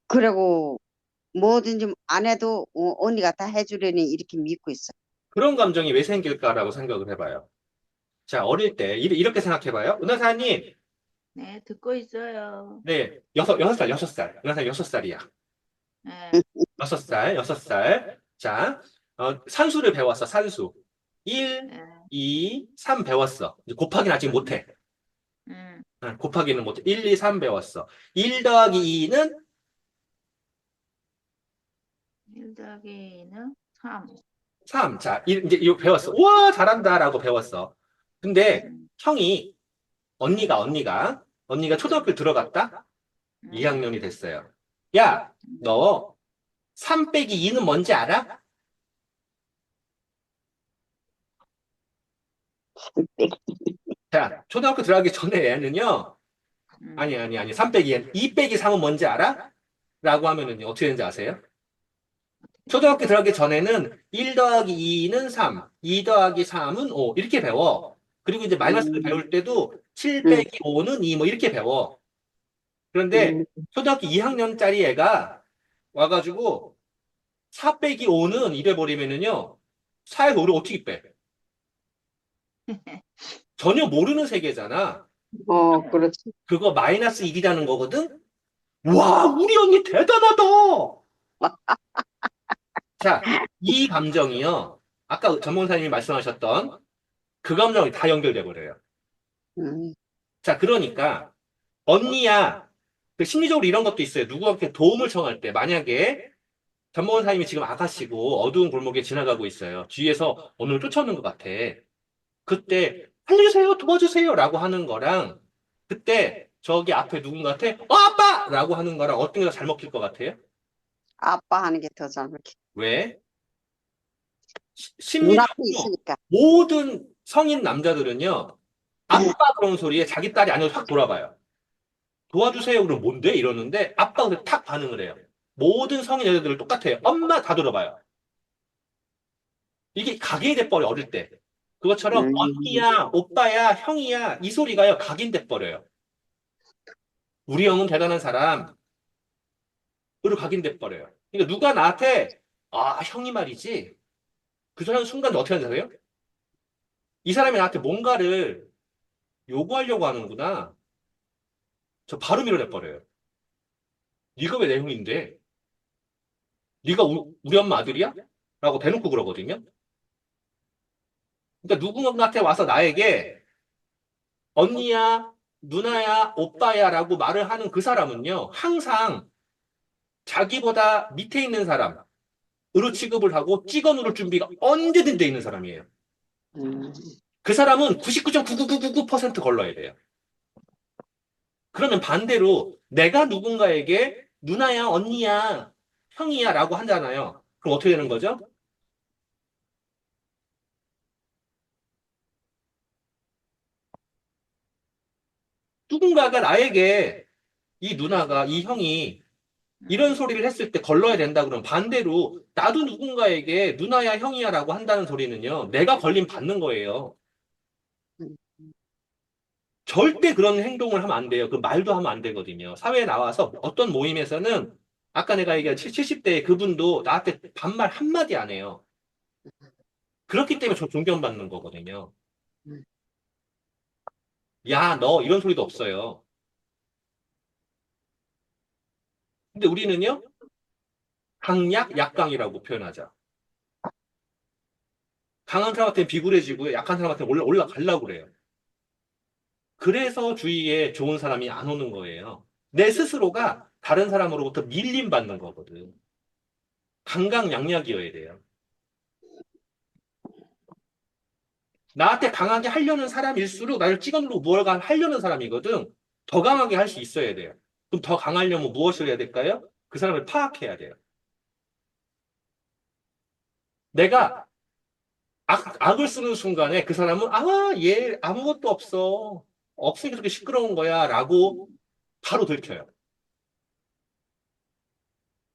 Speaker 2: 그리고 뭐든지 안 해도 언니가 다 해주려니 이렇게 믿고 있어요.
Speaker 1: 그런 감정이 왜 생길까라고 생각을 해봐요. 자, 어릴 때, 이렇게 생각해봐요. 은하사님,
Speaker 3: 네, 듣고 있어요.
Speaker 1: 네, 여섯 살. 은하사님 6살이야.
Speaker 3: 네,
Speaker 1: 6살, 6살. 자, 산수를 배웠어, 산수. 1,
Speaker 3: 네,
Speaker 1: 2, 3 배웠어. 이제 곱하기는 아직 못해.
Speaker 3: 음,
Speaker 1: 곱하기는 못해. 1, 2, 3 배웠어. 1 더하기 2는
Speaker 3: 1 더하기 2는 3.
Speaker 1: 3. 자, 이제 이거 배웠어. 우와, 잘한다. 라고 배웠어. 근데
Speaker 3: 음,
Speaker 1: 형이 언니가 초등학교 들어갔다?
Speaker 3: 음.
Speaker 1: 2학년이 됐어요. 야, 너 3 빼기 2는 뭔지 알아? 자, 초등학교 들어가기 전에 애는요,
Speaker 3: 음.
Speaker 1: 아니, 3 빼기 2 빼기 3은 뭔지 알아? 라고 하면은요, 어떻게 되는지 아세요? 초등학교 들어가기 전에는 1 더하기 2는 3, 2 더하기 3은 5, 이렇게 배워. 그리고 이제 마이너스를
Speaker 2: 음,
Speaker 1: 배울 때도 7
Speaker 2: 음,
Speaker 1: 빼기 5는 2, 뭐 이렇게 배워. 그런데
Speaker 2: 음.
Speaker 1: 초등학교 2학년짜리 애가 와가지고 4 빼기 5는 이래 버리면은요, 4에서 5를 어떻게 빼? 전혀 모르는 세계잖아.
Speaker 2: 그렇지.
Speaker 1: 그거 마이너스 1이라는 거거든? 와, 우리 언니 대단하다! 자, 이 감정이요. 아까 전문사님이 말씀하셨던 그 감정이 다 연결돼 버려요.
Speaker 2: 음,
Speaker 1: 자, 그러니까 언니야. 그 심리적으로 이런 것도 있어요. 누구한테 도움을 청할 때 만약에 전문사님이 지금 아가씨고 어두운 골목에 지나가고 있어요. 뒤에서 언니를 쫓아오는 것 같아. 그때 살려주세요, 도와주세요 라고 하는 거랑 그때 저기 앞에 누군가한테 아빠! 라고 하는 거랑 어떤 게 더 잘 먹힐 것 같아요?
Speaker 2: 아빠 하는 게 더 잘못해.
Speaker 1: 왜?
Speaker 2: 눈앞에
Speaker 1: 심리적으로
Speaker 2: 있으니까.
Speaker 1: 모든 성인 남자들은요, 아빠 그런 소리에 자기 딸이 아니어도 확 돌아봐요. 도와주세요. 그럼 뭔데? 이러는데 아빠가 그냥 탁 반응을 해요. 모든 성인 여자들은 똑같아요. 엄마 다 돌아봐요. 이게 각인이 돼버려, 어릴 때. 그것처럼
Speaker 2: 음,
Speaker 1: 언니야, 오빠야, 형이야, 이 소리가요, 각인돼 버려요. 우리 형은 대단한 사람으로 각인돼 버려요. 그러니까 누가 나한테, 아, 형이 말이지. 그 사람 순간 어떻게 하는지 아세요? 이 사람이 나한테 뭔가를 요구하려고 하는구나. 저 바로 밀어내버려요. 네가 왜 내 형인데? 네가 우리 엄마 아들이야? 라고 대놓고 그러거든요. 그러니까 누군가한테 와서 나에게 언니야, 누나야, 오빠야 라고 말을 하는 그 사람은요, 항상 자기보다 밑에 있는 사람으로 취급을 하고 찍어 누를 준비가 언제든 돼 있는 사람이에요.
Speaker 2: 음,
Speaker 1: 그 사람은 99.99999% 걸러야 돼요. 그러면 반대로 내가 누군가에게 누나야, 언니야, 형이야 라고 한잖아요. 그럼 어떻게 되는 거죠? 누군가가 나에게 이 누나가, 이 형이 이런
Speaker 3: 음.
Speaker 1: 소리를 했을 때 걸러야 된다 그러면 반대로 나도 누군가에게 누나야, 형이야라고 한다는 소리는요, 내가 걸림 받는 거예요.
Speaker 2: 음,
Speaker 1: 절대 그런 행동을 하면 안 돼요. 그 말도 하면 안 되거든요. 사회에 나와서 어떤 모임에서는 아까 내가 얘기한 70대 그분도 나한테 반말 한마디 안 해요. 그렇기 때문에 저 존경받는 거거든요.
Speaker 2: 음.
Speaker 1: 야, 너 이런 소리도 없어요. 근데 우리는요, 강약, 약강이라고 표현하자. 강한 사람한테는 비굴해지고요, 약한 사람한테는 올라가려고 그래요. 그래서 주위에 좋은 사람이 안 오는 거예요. 내 스스로가 다른 사람으로부터 밀림받는 거거든. 강강약약이어야 돼요. 나한테 강하게 하려는 사람일수록 나를 찍어누르고 무언가 하려는 사람이거든. 더 강하게 할 수 있어야 돼요. 그럼 더 강하려면 무엇을 해야 될까요? 그 사람을 파악해야 돼요. 내가 악을 쓰는 순간에 그 사람은, 아, 얘 아무것도 없어. 없으니까 그렇게 시끄러운 거야. 라고 바로 들켜요.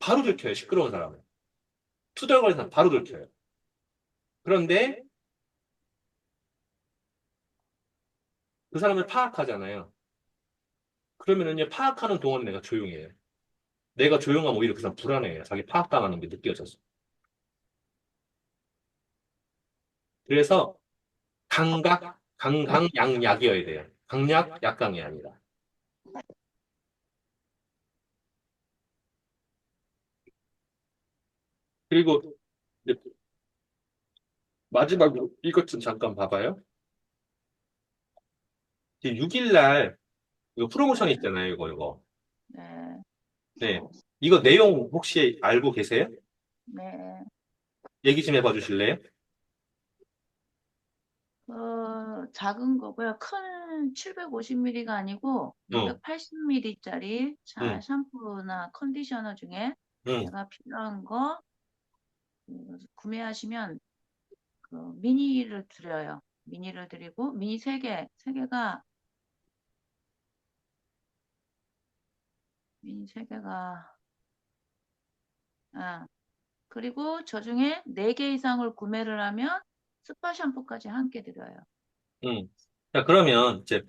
Speaker 1: 바로 들켜요. 시끄러운 사람을. 투덜거리는 사람 바로 들켜요. 그런데 그 사람을 파악하잖아요. 그러면은요, 파악하는 동안 내가 조용해요. 내가 조용하면 오히려 그 사람 불안해요. 자기 파악당하는 게 느껴져서. 그래서 강강약약이어야 돼요. 강약, 약강이 아니라. 그리고 이제 마지막으로 이것 좀 잠깐 봐봐요. 6일 날 이거 프로모션 있잖아요. 이거.
Speaker 3: 네,
Speaker 1: 네. 이거 내용 혹시 알고 계세요?
Speaker 3: 네.
Speaker 1: 얘기 좀 해봐 주실래요?
Speaker 3: 그 작은 거고요. 큰 750ml가 아니고
Speaker 1: 응,
Speaker 3: 280ml짜리
Speaker 1: 응,
Speaker 3: 샴푸나 컨디셔너 중에
Speaker 1: 응,
Speaker 3: 내가 필요한 거 구매하시면 그 미니를 드려요. 미니를 드리고 미니 3개, 3개가 미니 3개가 아, 그리고 저 중에 4개 이상을 구매를 하면 스파 샴푸까지 함께 드려요.
Speaker 1: 응. 자, 그러면 이제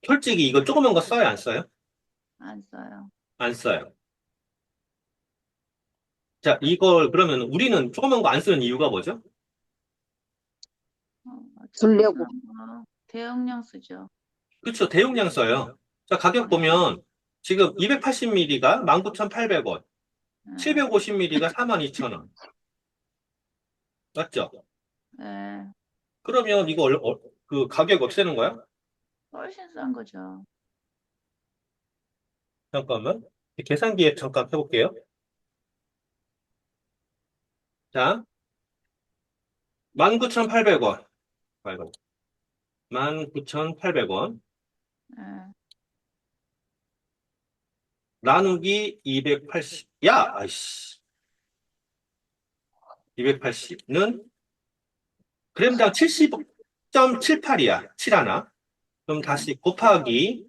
Speaker 1: 솔직히 이거 조그만 거 써요, 안 써요?
Speaker 3: 안 써요.
Speaker 1: 안 써요. 자, 이걸 그러면 우리는 조그만 거 안 쓰는 이유가 뭐죠?
Speaker 3: 어차피
Speaker 2: 주려고.
Speaker 3: 그런 거 대용량 쓰죠.
Speaker 1: 그쵸, 대용량 써요. 자, 가격
Speaker 3: 네.
Speaker 1: 보면 지금 280ml가 19,800원,
Speaker 3: 네.
Speaker 1: 750ml가 42,000원. 맞죠?
Speaker 3: 네.
Speaker 1: 그러면 이거 그 가격 어떻게 되는 거야?
Speaker 3: 훨씬 싼 거죠.
Speaker 1: 잠깐만. 계산기에 잠깐 해볼게요. 자, 19,800원. 19,800원.
Speaker 3: 네.
Speaker 1: 나누기 280. 야! 아이씨. 280는 그램당 70.78이야. 7 하나. 그럼 다시 곱하기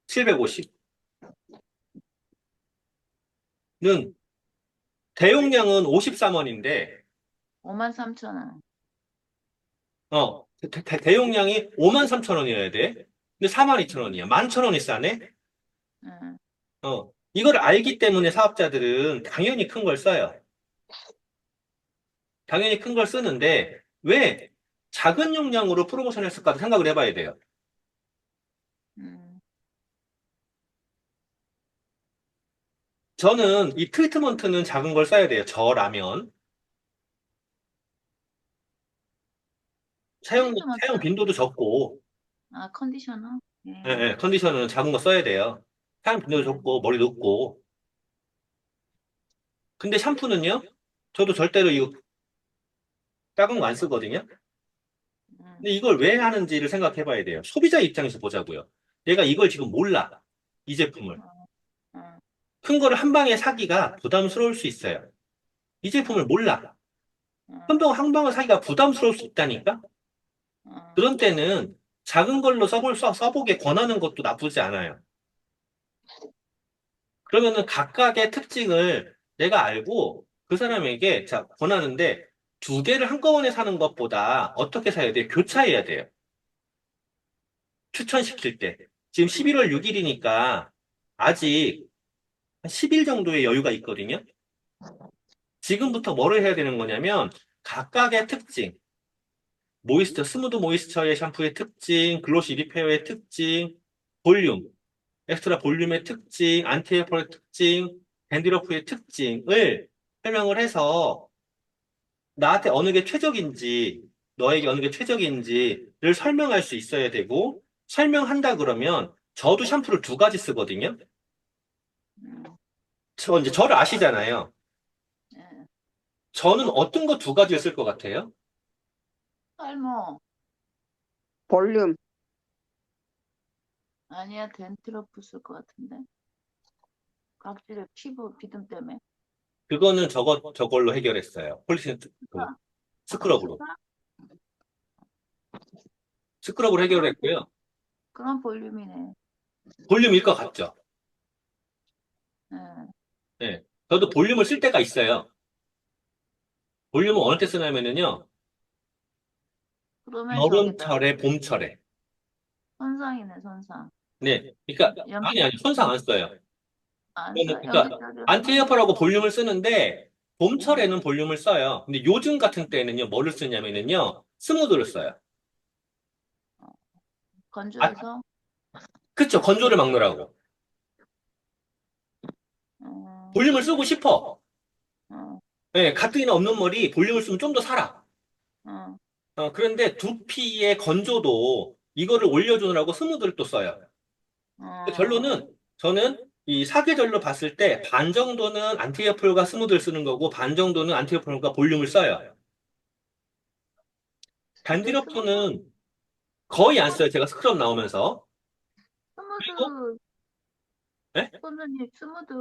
Speaker 1: 750는 대용량은 53원인데,
Speaker 3: 53,000원.
Speaker 1: 대용량이 53,000원이어야 돼. 근데 42,000원이야. 11,000원이 싸네?
Speaker 3: 네.
Speaker 1: 이걸 알기 때문에 사업자들은 당연히 큰 걸 써요. 당연히 큰 걸 쓰는데, 왜 작은 용량으로 프로모션을 했을까 생각을 해봐야 돼요.
Speaker 3: 음.
Speaker 1: 저는 이 트리트먼트는 작은 걸 써야 돼요. 저라면.
Speaker 3: 트리트먼트.
Speaker 1: 사용 빈도도 적고,
Speaker 3: 아, 컨디셔너?
Speaker 1: 예,
Speaker 3: 예.
Speaker 1: 예, 컨디션은 작은 거 써야 돼요. 사용 빈도도
Speaker 3: 네.
Speaker 1: 적고, 머리 높고. 근데 샴푸는요? 저도 절대로 이거 작은 거 안 쓰거든요.
Speaker 3: 음.
Speaker 1: 근데 이걸 왜 하는지를 생각해 봐야 돼요. 소비자 입장에서 보자고요. 내가 이걸 지금 몰라. 이 제품을.
Speaker 3: 음.
Speaker 1: 큰 거를 한 방에 사기가 부담스러울 수 있어요. 이 제품을 몰라.
Speaker 3: 음.
Speaker 1: 한 방을 사기가 부담스러울 수 있다니까?
Speaker 3: 음.
Speaker 1: 그런 때는 작은 걸로 써보게 권하는 것도 나쁘지 않아요. 그러면은 각각의 특징을 내가 알고 그 사람에게 자, 권하는데 2개를 한꺼번에 사는 것보다 어떻게 사야 돼요? 교차해야 돼요. 추천시킬 때. 지금 11월 6일이니까 아직 한 10일 정도의 여유가 있거든요. 지금부터 뭐를 해야 되는 거냐면 각각의 특징, 스무드 모이스처의 샴푸의 특징, 글로시 리페어의 특징, 볼륨, 엑스트라 볼륨의 특징, 안티에이퍼의 특징, 댄디러프의 특징을 설명을 해서 나한테 어느 게 최적인지, 너에게 어느 게 최적인지를 설명할 수 있어야 되고, 설명한다 그러면 저도 샴푸를 2가지 쓰거든요.
Speaker 3: 음.
Speaker 1: 이제 저를 아시잖아요.
Speaker 3: 예.
Speaker 1: 저는 어떤 거 2가지를 쓸 것 같아요?
Speaker 3: 탈모.
Speaker 2: 볼륨.
Speaker 3: 아니야, 덴트로프 쓸 것 같은데. 각질의 피부 비듬 때문에.
Speaker 1: 그거는 저걸로 해결했어요. 폴리신
Speaker 3: 스파.
Speaker 1: 스크럽으로.
Speaker 3: 스파?
Speaker 1: 스크럽으로
Speaker 3: 그런,
Speaker 1: 해결했고요.
Speaker 3: 그런 볼륨이네.
Speaker 1: 볼륨일 것 같죠?
Speaker 3: 예.
Speaker 1: 네. 저도 볼륨을 쓸 때가 있어요. 볼륨은 어느 때 쓰냐면요.
Speaker 3: 그러면 저기다.
Speaker 1: 여름철에, 봄철에.
Speaker 3: 선상이네, 선상.
Speaker 1: 네. 그러니까, 아니, 손상 안 써요.
Speaker 3: 안 써?
Speaker 1: 그러니까,
Speaker 3: 여기저기 선상.
Speaker 1: 안티에어퍼라고 볼륨을 쓰는데, 봄철에는 볼륨을 써요. 근데 요즘 같은 때는요, 뭐를 쓰냐면요, 스무드를 써요. 아,
Speaker 3: 건조해서.
Speaker 1: 그쵸. 건조를 막느라고.
Speaker 3: 어.
Speaker 1: 볼륨을 쓰고 싶어.
Speaker 3: 어.
Speaker 1: 네, 가뜩이나 없는 머리 볼륨을 쓰면 좀 더 살아.
Speaker 3: 어.
Speaker 1: 그런데 두피의 건조도 이거를 올려주느라고 스무드를 또 써요.
Speaker 3: 어.
Speaker 1: 결론은 저는 이 사계절로 봤을 때 반 정도는 안티에어폴과 스무드를 쓰는 거고 반 정도는 안티에어폴과 볼륨을 써요.
Speaker 3: 근데 스무
Speaker 1: 단디러프는 거의 안 써요. 제가 스크럽 나오면서. 그리고,
Speaker 3: 스무드,
Speaker 1: 네?
Speaker 3: 선생님, 스무드,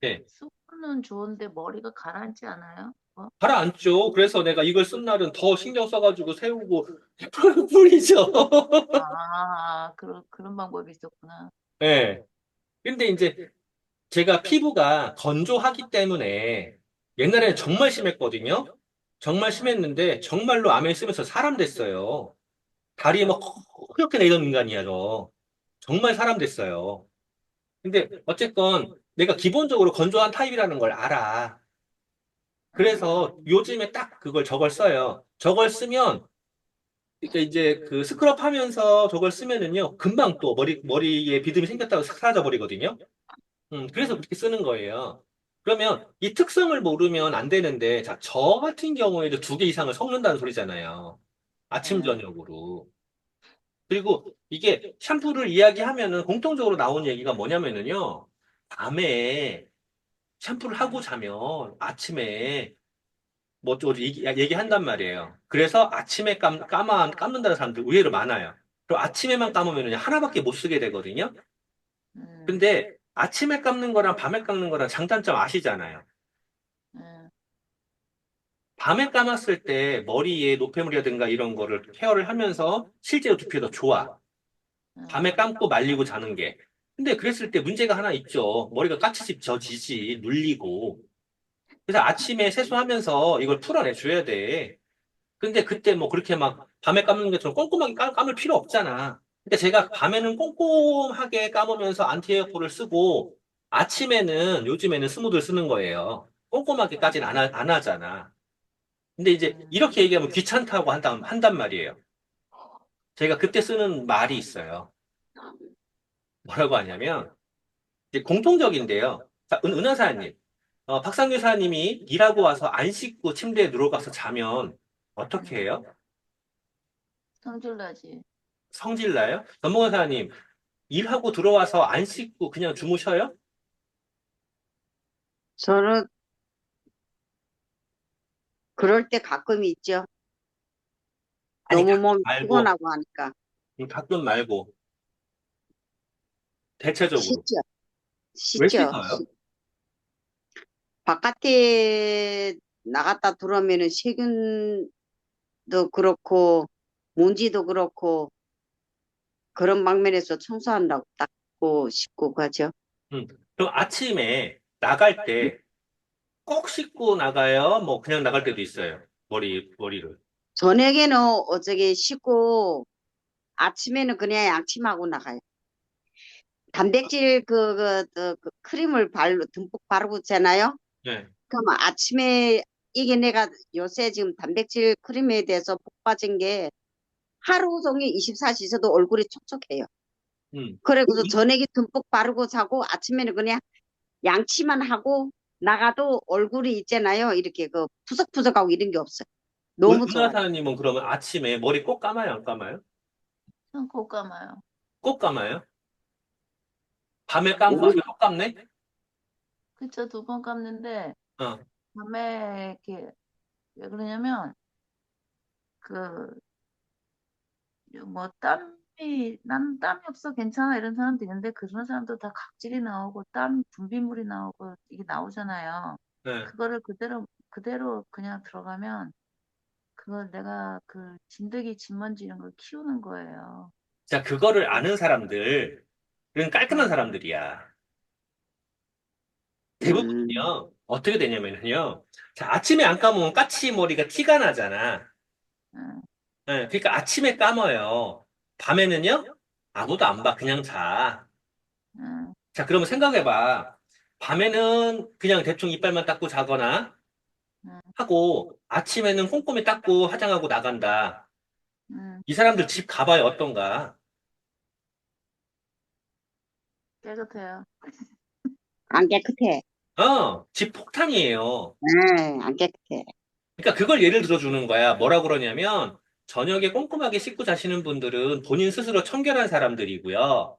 Speaker 1: 네.
Speaker 3: 스무드는 좋은데 머리가 가라앉지 않아요?
Speaker 1: 가라앉죠. 그래서 내가 이걸 쓴 날은 더 신경 써가지고 세우고 뿌리죠.
Speaker 3: 그런 방법이 있었구나.
Speaker 1: 네. 근데 이제 제가 피부가 건조하기 때문에 옛날에는 정말 심했거든요. 정말
Speaker 3: 음,
Speaker 1: 심했는데 정말로 아메 쓰면서 사람 됐어요. 다리에 막 그렇게 내던 인간이야, 저. 정말 사람 됐어요. 근데 어쨌건 내가 기본적으로 건조한 타입이라는 걸 알아.
Speaker 3: 음,
Speaker 1: 그래서 요즘에 딱 저걸 써요. 저걸 쓰면 그러니까 이제 그 스크럽 하면서 저걸 쓰면은요, 금방 또 머리에 비듬이 생겼다고 사라져 버리거든요. 그래서 그렇게 쓰는 거예요. 그러면 이 특성을 모르면 안 되는데, 자, 저 같은 경우에도 2개 이상을 섞는다는 소리잖아요. 아침,
Speaker 3: 음,
Speaker 1: 저녁으로. 그리고 이게 샴푸를 이야기하면은 공통적으로 나오는 얘기가 뭐냐면은요, 밤에 샴푸를 하고 자면 아침에 뭐 또 얘기한단 말이에요. 그래서 아침에 감는다는 사람들 의외로 많아요. 그리고 아침에만 감으면 하나밖에 못 쓰게 되거든요.
Speaker 3: 음,
Speaker 1: 근데 아침에 감는 거랑 밤에 감는 거랑 장단점 아시잖아요.
Speaker 3: 음,
Speaker 1: 밤에 감았을 때 머리에 노폐물이라든가 이런 거를 케어를 하면서 실제로 두피에 더 좋아. 밤에
Speaker 3: 음,
Speaker 1: 감고 말리고 자는 게. 근데 그랬을 때 문제가 하나 있죠. 머리가 까치집 져지지, 눌리고. 그래서 아침에 세수하면서 이걸 풀어내줘야 돼. 근데 그때 뭐 그렇게 막 밤에 감는 것처럼 꼼꼼하게 감을 필요 없잖아. 근데 제가 밤에는 꼼꼼하게 감으면서 안티에어포를 쓰고 아침에는 요즘에는 스무드를 쓰는 거예요. 꼼꼼하게까지는 안 하잖아. 근데 이제
Speaker 3: 음.
Speaker 1: 이렇게 얘기하면 귀찮다고 한단 말이에요. 제가 그때 쓰는 말이 있어요. 뭐라고 하냐면 이제 공통적인데요. 자, 은하사님, 박상규 사님이 일하고 와서 안 씻고 침대에 누워가서 자면 어떻게 해요?
Speaker 3: 성질나지.
Speaker 1: 성질나요? 전문가사님, 일하고 들어와서 안 씻고 그냥 주무셔요?
Speaker 2: 저는 그럴 때 가끔 있죠.
Speaker 1: 아니,
Speaker 2: 너무
Speaker 1: 가끔
Speaker 2: 몸
Speaker 1: 말고,
Speaker 2: 피곤하고 하니까.
Speaker 1: 가끔 말고, 대체적으로.
Speaker 2: 씻죠.
Speaker 1: 왜
Speaker 2: 씻죠.
Speaker 1: 씻어요?
Speaker 2: 바깥에 나갔다 들어오면은 세균도 그렇고, 먼지도 그렇고, 그런 방면에서 청소한다고 닦고 씻고 가죠.
Speaker 1: 음. 그럼 아침에 나갈 때 꼭 씻고 나가요? 뭐 그냥 나갈 때도 있어요. 머리를.
Speaker 2: 저녁에는 어저께 씻고, 아침에는 그냥 양침하고 나가요. 단백질 그 크림을 듬뿍 바르고 있잖아요.
Speaker 1: 네.
Speaker 2: 그럼 아침에 이게 내가 요새 지금 단백질 크림에 대해서 복 빠진 게 하루 종일 24시간 있어도 얼굴이 촉촉해요.
Speaker 1: 음.
Speaker 2: 그래서 저녁에 듬뿍 바르고 자고 아침에는 그냥 양치만 하고 나가도 얼굴이 있잖아요. 이렇게 그 푸석푸석하고 이런 게 없어요. 너무 좋아요.
Speaker 1: 은하사님은 그러면 아침에 머리 꼭 감아요? 안 감아요?
Speaker 3: 꼭 감아요.
Speaker 1: 꼭 감아요? 밤에 감고 아침에 꼭 감네?
Speaker 3: 그쵸, 2번 감는데,
Speaker 1: 어.
Speaker 3: 밤에 이렇게, 왜 그러냐면, 그, 뭐, 나는 땀이 없어, 괜찮아, 이런 사람도 있는데, 그런 사람도 다 각질이 나오고, 분비물이 나오고, 이게 나오잖아요.
Speaker 1: 네.
Speaker 3: 그거를 그대로 그냥 들어가면, 그걸 내가 진드기, 진먼지 이런 걸 키우는 거예요.
Speaker 1: 자, 그거를 아는 사람들은 깔끔한
Speaker 3: 음,
Speaker 1: 사람들이야.
Speaker 2: 음,
Speaker 1: 대부분은요, 어떻게 되냐면요. 자, 아침에 안 감으면 까치 머리가 티가 나잖아.
Speaker 3: 음,
Speaker 1: 예, 그러니까 아침에 감아요. 밤에는요, 아무도 안 봐. 그냥 자.
Speaker 3: 음,
Speaker 1: 자, 그러면 생각해봐. 밤에는 그냥 대충 이빨만 닦고 자거나
Speaker 3: 음,
Speaker 1: 하고, 아침에는 꼼꼼히 닦고 화장하고 나간다.
Speaker 3: 음,
Speaker 1: 이 사람들 집 가봐요, 어떤가?
Speaker 3: 깨끗해요.
Speaker 2: 안 깨끗해.
Speaker 1: 집 폭탄이에요.
Speaker 2: 네, 안 깨끗해.
Speaker 1: 그러니까 그걸 예를 들어주는 거야. 뭐라 그러냐면, 저녁에 꼼꼼하게 씻고 자시는 분들은 본인 스스로 청결한 사람들이고요.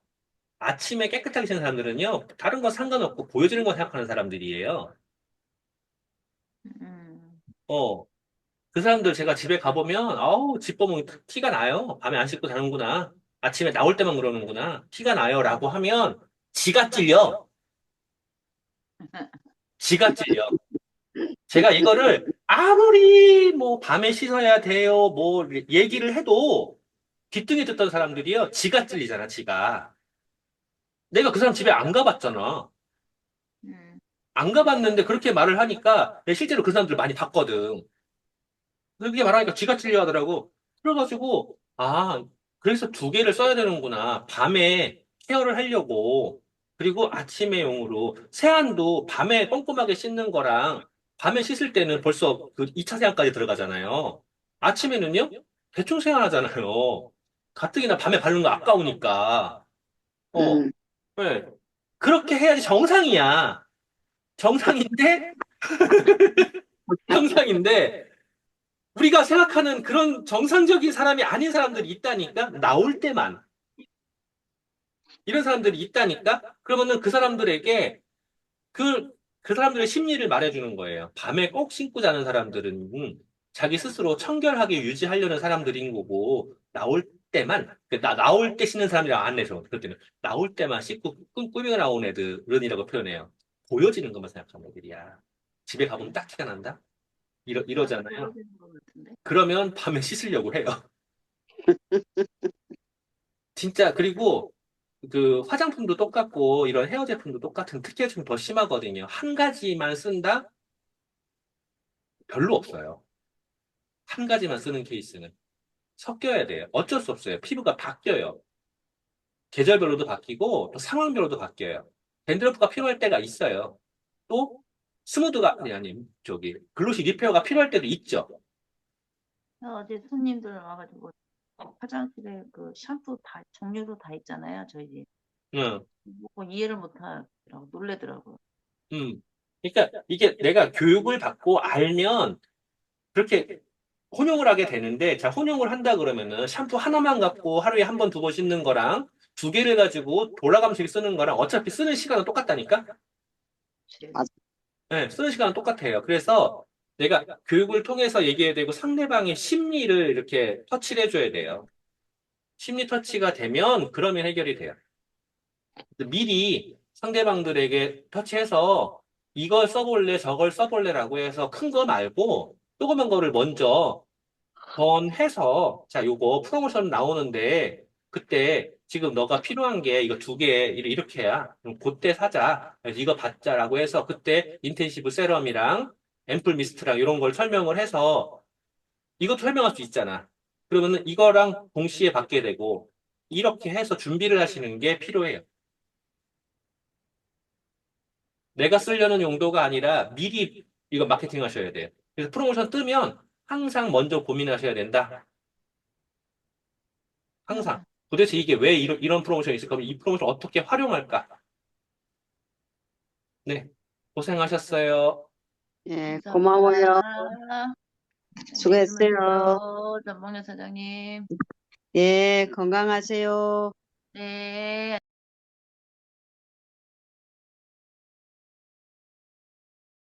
Speaker 1: 아침에 깨끗하게 자는 사람들은요, 다른 건 상관없고 보여지는 거 생각하는 사람들이에요.
Speaker 3: 음,
Speaker 1: 어. 그 사람들 제가 집에 가보면, 아우, 집 보면 티가 나요. 밤에 안 씻고 자는구나. 아침에 나올 때만 그러는구나. 티가 나요. 라고 하면, 지가 찔려. 지가 찔려. 제가 이거를 아무리 뭐 밤에 씻어야 돼요. 뭐 얘기를 해도 귀뚱이 듣던 사람들이요. 지가 찔리잖아, 지가. 내가 그 사람 집에 안 가봤잖아.
Speaker 3: 음,
Speaker 1: 안 가봤는데 그렇게 말을 하니까 내가 실제로 그 사람들 많이 봤거든. 그렇게 말하니까 쥐가 찔려 하더라고. 그래가지고, 아, 그래서 두 개를 써야 되는구나. 밤에 케어를 하려고. 그리고 아침에 용으로. 세안도 밤에 꼼꼼하게 씻는 거랑 밤에 씻을 때는 벌써 그 2차 세안까지 들어가잖아요. 아침에는요? 대충 세안하잖아요. 가뜩이나 밤에 바르는 거 아까우니까. 어,
Speaker 2: 음,
Speaker 1: 네. 그렇게 해야지 정상이야. 정상인데, 정상인데, 우리가 생각하는 그런 정상적인 사람이 아닌 사람들이 있다니까? 나올 때만. 이런 사람들이 있다니까? 그러면은 그 사람들에게 그 사람들의 심리를 말해주는 거예요. 밤에 꼭 신고 자는 사람들은 자기 스스로 청결하게 유지하려는 사람들인 거고, 나올 때만, 나올 때 씻는 사람이랑 안 내서, 그때는 나올 때만 씻고 꾸미고 나온 애들은이라고 표현해요. 보여지는 것만 생각하는 애들이야. 집에 가보면 딱 티가 난다?
Speaker 3: 나도
Speaker 1: 이러잖아요.
Speaker 3: 보여지는 것 같은데.
Speaker 1: 그러면 밤에 씻으려고 해요. 진짜, 그리고 그 화장품도 똑같고 이런 헤어 제품도 똑같은 특이가 좀 더 심하거든요. 한 가지만 쓴다? 별로 없어요. 한 가지만 쓰는 케이스는. 섞여야 돼요. 어쩔 수 없어요. 피부가 바뀌어요. 계절별로도 바뀌고 또 상황별로도 바뀌어요. 댄드러프가 필요할 때가 있어요. 또 스무드가 아니 저기 글로시 리페어가 필요할 때도 있죠.
Speaker 3: 어제 손님들 와가지고 화장실에 그 샴푸 다 종류도 다 있잖아요. 저희 집.
Speaker 1: 응.
Speaker 3: 뭐 이해를 못하더라고 놀래더라고요.
Speaker 1: 음. 그러니까 이게 내가 교육을 받고 알면 그렇게 혼용을 하게 되는데, 자, 혼용을 한다 그러면은 샴푸 하나만 갖고 하루에 한 번, 두 번 씻는 거랑 두 개를 가지고 돌아가면서 쓰는 거랑 어차피 쓰는 시간은 똑같다니까?
Speaker 3: 그치?
Speaker 2: 맞아.
Speaker 1: 네, 쓰는 시간은 똑같아요. 그래서 내가 교육을 통해서 얘기해야 되고 상대방의 심리를 이렇게 터치를 해줘야 돼요. 심리 터치가 되면 그러면 해결이 돼요. 미리 상대방들에게 터치해서 이걸 써볼래, 저걸 써볼래라고 해서 큰 거 말고 조그만 거를 먼저 해서 자, 요거 프로모션 나오는데 그때 지금 너가 필요한 게 이거 두 개 이렇게야. 그럼 그때 사자. 그래서 이거 받자라고 해서 그때 인텐시브 세럼이랑 앰플 미스트랑 이런 걸 설명을 해서 이것도 설명할 수 있잖아. 그러면은 이거랑 동시에 받게 되고 이렇게 해서 준비를 하시는 게 필요해요. 내가 쓰려는 용도가 아니라 미리 이거 마케팅 하셔야 돼요. 그래서 프로모션 뜨면 항상 먼저 고민하셔야 된다. 항상. 도대체 이게 왜 이런 프로모션이 있을까? 그럼 이 프로모션 어떻게 활용할까? 네. 고생하셨어요.
Speaker 2: 예, 고마워요.
Speaker 3: 감사합니다.
Speaker 2: 수고했어요.
Speaker 3: 말씀해주세요. 전봉래 사장님.
Speaker 2: 예, 건강하세요.
Speaker 3: 네.